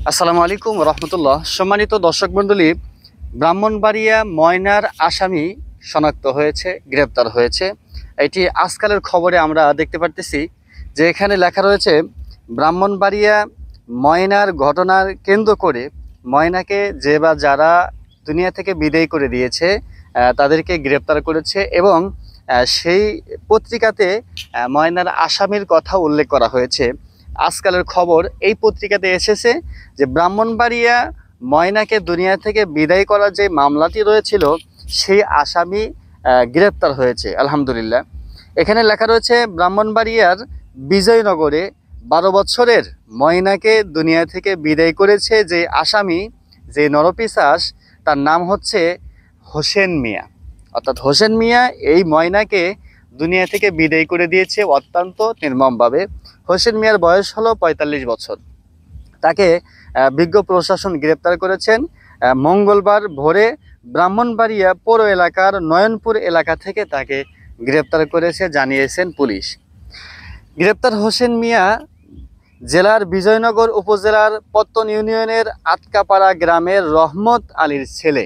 আসসালামু আলাইকুম রহমতুল্লাহ। সম্মানিত দর্শক মণ্ডলী, ব্রাহ্মণবাড়িয়া ময়নার আসামি শনাক্ত হয়েছে, গ্রেপ্তার হয়েছে। এটি আজকালের খবরে আমরা দেখতে পারতেছি যে এখানে লেখা রয়েছে ব্রাহ্মণবাড়িয়া ময়নার ঘটনার কেন্দ্র করে ময়নাকে যে বা যারা দুনিয়া থেকে বিদায় করে দিয়েছে তাদেরকে গ্রেপ্তার করেছে এবং সেই পত্রিকাতে ময়নার আসামির কথা উল্লেখ করা হয়েছে। আজকালের খবর এই পত্রিকাতে এসেছে যে ব্রাহ্মণবাড়িয়া ময়নাকে দুনিয়া থেকে বিদায় করার যে মামলাটি রয়েছিল সেই আসামি গ্রেপ্তার হয়েছে আলহামদুলিল্লাহ। এখানে লেখা রয়েছে ব্রাহ্মণবাড়িয়ার বিজয়নগরে 12 বছরের ময়নাকে দুনিয়া থেকে বিদায় করেছে যে আসামি, যে নরপিশাচ, তার নাম হচ্ছে হোসেন মিয়া। অর্থাৎ হোসেন মিয়া এই ময়নাকে দুনিয়া থেকে বিদায় করে দিয়েছে অত্যন্ত নির্মমভাবে। হোসেন মিয়ার বয়স হলো 45 বছর। তাকে বিজ্ঞ প্রশাসন গ্রেপ্তার করেছেন মঙ্গলবার ভোরে ব্রাহ্মণবাড়িয়া পৌর এলাকার নয়নপুর এলাকা থেকে তাকে গ্রেপ্তার করেছে জানিয়েছেন পুলিশ। গ্রেপ্তার হোসেন মিয়া জেলার বিজয়নগর উপজেলার পত্তন ইউনিয়নের আটকাপাড়া গ্রামের রহমত আলীর ছেলে।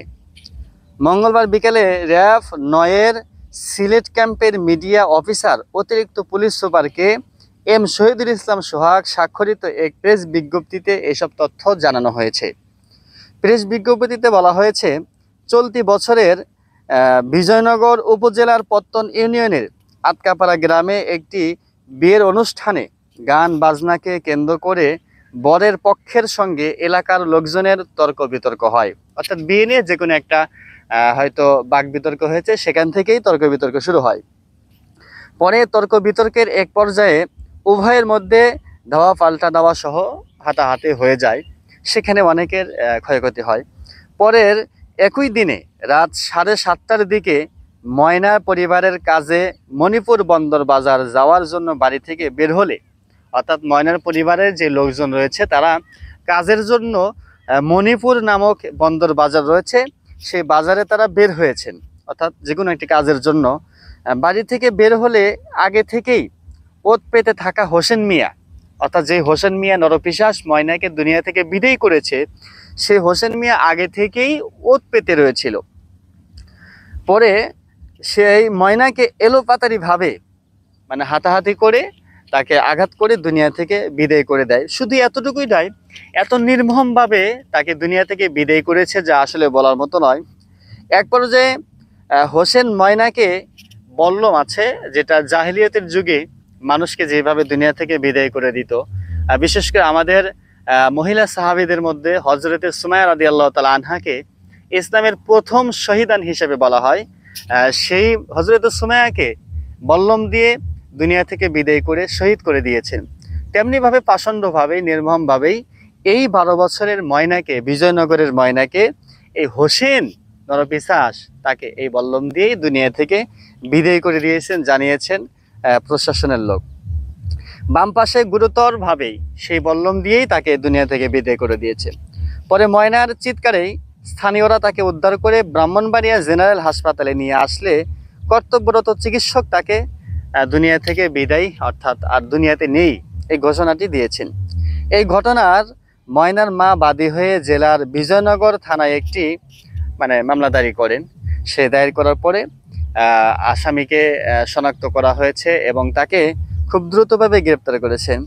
মঙ্গলবার বিকেলে র্যাব 9-এর সিলেট ক্যাম্পের মিডিয়া অফিসার অতিরিক্ত পুলিশ সুপারকে এম শহীদুল ইসলাম সোহাগ স্বাক্ষরিত এক প্রেস বিজ্ঞপ্তিতে এসব তথ্য জানানো হয়েছে। প্রেস বিজ্ঞপ্তিতে বলা হয়েছে, চলতি বছরের বিজয়নগর উপজেলার পত্তন ইউনিয়নের আটকাপাড়া গ্রামে একটি বিয়ের অনুষ্ঠানে গান বাজনাকে কেন্দ্র করে বরের পক্ষের সঙ্গে এলাকার লোকজনের তর্ক বিতর্ক হয়। অর্থাৎ বিয়ে নিয়ে যে কোনো একটা হয়তো বাক বিতর্ক হয়েছে, সেখান থেকেই তর্ক বিতর্ক শুরু হয়। পরে তর্ক বিতর্কের এক পর্যায়ে উভয়ের মধ্যে ধাওয়া পাল্টা দেওয়া সহ হাতাহাতি হয়ে যায়। সেখানে অনেকের ক্ষয়ক্ষতি হয়। পরের একই দিনে রাত 7:30টার দিকে ময়নার পরিবারের কাজে মণিপুর বন্দর বাজার যাওয়ার জন্য বাড়ি থেকে বের হলে, অর্থাৎ ময়নার পরিবারের যে লোকজন রয়েছে তারা কাজের জন্য মণিপুর নামক বন্দর বাজার রয়েছে, সেই বাজারে তারা বের হয়েছেন। অর্থাৎ যে কোনো একটি কাজের জন্য বাড়ি থেকে বের হলে আগে থেকেই ওত পেতে থাকা হোসেন মিয়া, অর্থাৎ যে হোসেন মিয়া নরপিশাচ ময়নাকে দুনিয়া থেকে বিদায় করেছে, সেই হোসেন মিয়া আগে থেকেই ওত পেতে রয়েছিল। পরে সেই ময়নাকে এলোপাতারিভাবে মানে হাতাহাতি করে তাকে আঘাত করে দুনিয়া থেকে বিদায় করে দেয়। শুধু এতটুকুই নয়, এত নির্মমভাবে তাকে দুনিয়া থেকে বিদায় করেছে যা আসলে বলার মতো নয়। এক পর্যায়ে হোসেন ময়নাকে বল্লম আছে, যেটা জাহিলিয়াতের যুগে মানুষকে যেভাবে দুনিয়া থেকে বিদায় করে দিত, বিশেষ করে আমাদের মহিলা সাহাবীদের মধ্যে হজরতে সুমাইয়া রাদিয়াল্লাহু তাআলা আনহাকে ইসলামের প্রথম শহীদান হিসেবে বলা হয়। সেই হজরতে সুমাইয়াকে বল্লম দিয়ে দুনিয়া থেকে বিদায় করে শহীদ করে দিয়েছেন। তেমনিভাবে পাষণ্ডভাবেই নির্মমভাবেই এই 12 বছরের ময়নাকে, বিজয়নগরের ময়নাকে, এই হোসেন নরপিশাচ তাকে এই বল্লম দিয়েই দুনিয়া থেকে বিদায় করে দিয়েছেন জানিয়েছেন প্রশাসনের লোক। বাম পাশে গুরুতরভাবেই সেই বল্লম দিয়েই তাকে দুনিয়া থেকে বিদায় করে দিয়েছে। পরে ময়নার চিৎকারেই স্থানীয়রা তাকে উদ্ধার করে ব্রাহ্মণবাড়িয়া জেনারেল হাসপাতালে নিয়ে আসলে কর্তব্যরত চিকিৎসক তাকে দুনিয়া থেকে বিদায়, অর্থাৎ আর দুনিয়াতে নেই, এই ঘোষণাটি দিয়েছেন। এই ঘটনার ময়নার মা বাদী হয়ে জেলার বিজয়নগর থানায় একটি মামলা দায়ের করেন। সে দায়ের করার পরে আসামিকে শনাক্ত করা হয়েছে এবং তাকে খুব দ্রুতভাবে গ্রেপ্তার করেছেন।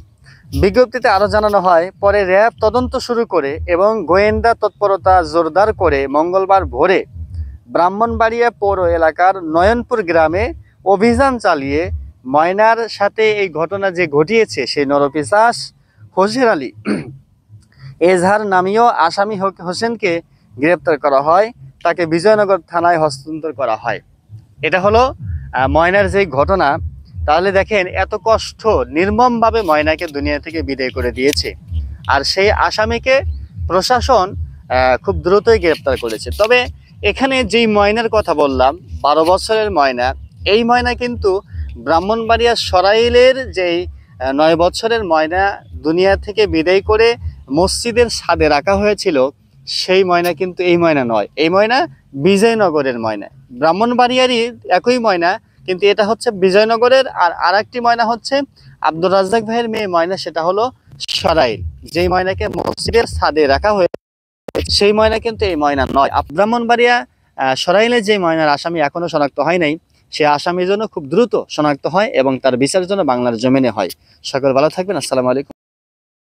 বিজ্ঞপ্তিতে আরও জানানো হয়, পরে র্যাব তদন্ত শুরু করে এবং গোয়েন্দা তৎপরতা জোরদার করে মঙ্গলবার ভোরে ব্রাহ্মণবাড়িয়া পৌর এলাকার নয়নপুর গ্রামে অভিযান চালিয়ে ময়নার সাথে এই ঘটনা যে ঘটিয়েছে সেই নরপিশাচ হোসেন আলী এজাহার নামীয় আসামি হোসেনকে গ্রেপ্তার করা হয়, তাকে বিজয়নগর থানায় হস্তান্তর করা হয়। এটা হলো ময়নার যেই ঘটনা। তাহলে দেখেন এত কষ্ট নির্মমভাবে ময়নাকে দুনিয়া থেকে বিদায় করে দিয়েছে, আর সেই আসামিকে প্রশাসন খুব দ্রুতই গ্রেপ্তার করেছে। তবে এখানে যেই ময়নার কথা বললাম, 12 বছরের ময়না, এই ময়না কিন্তু ব্রাহ্মণবাড়িয়া সরাইলের যেই 9 বছরের ময়না দুনিয়া থেকে বিদায় করে মসজিদের ছাদে রাখা হয়েছিল, সেই ময়না কিন্তু এই ময়না নয়। এই ময়না বিজয়নগরের ময়না। ব্রাহ্মণবাড়িয়ারই একই ময়না, কিন্তু এটা হচ্ছে বিজয়নগরের। আর আরেকটি ময়না হচ্ছে আব্দুর রাজ্জাক ভাইয়ের মেয়ে ময়না, সেটা হলো সরাইল, যেই ময়নাকে মসজিদের ছাদে রাখা হয়েছে সেই ময়না কিন্তু এই ময়না নয়। ব্রাহ্মণবাড়িয়া সরাইলে যে ময়নার আসামি এখনো শনাক্ত হয় নাই, সে আসামির জন্য খুব দ্রুত শনাক্ত হয় এবং তার বিচারের জন্য বাংলার জমিনে হয়। সকল ভালো থাকবেন। আসসালামু আলাইকুম।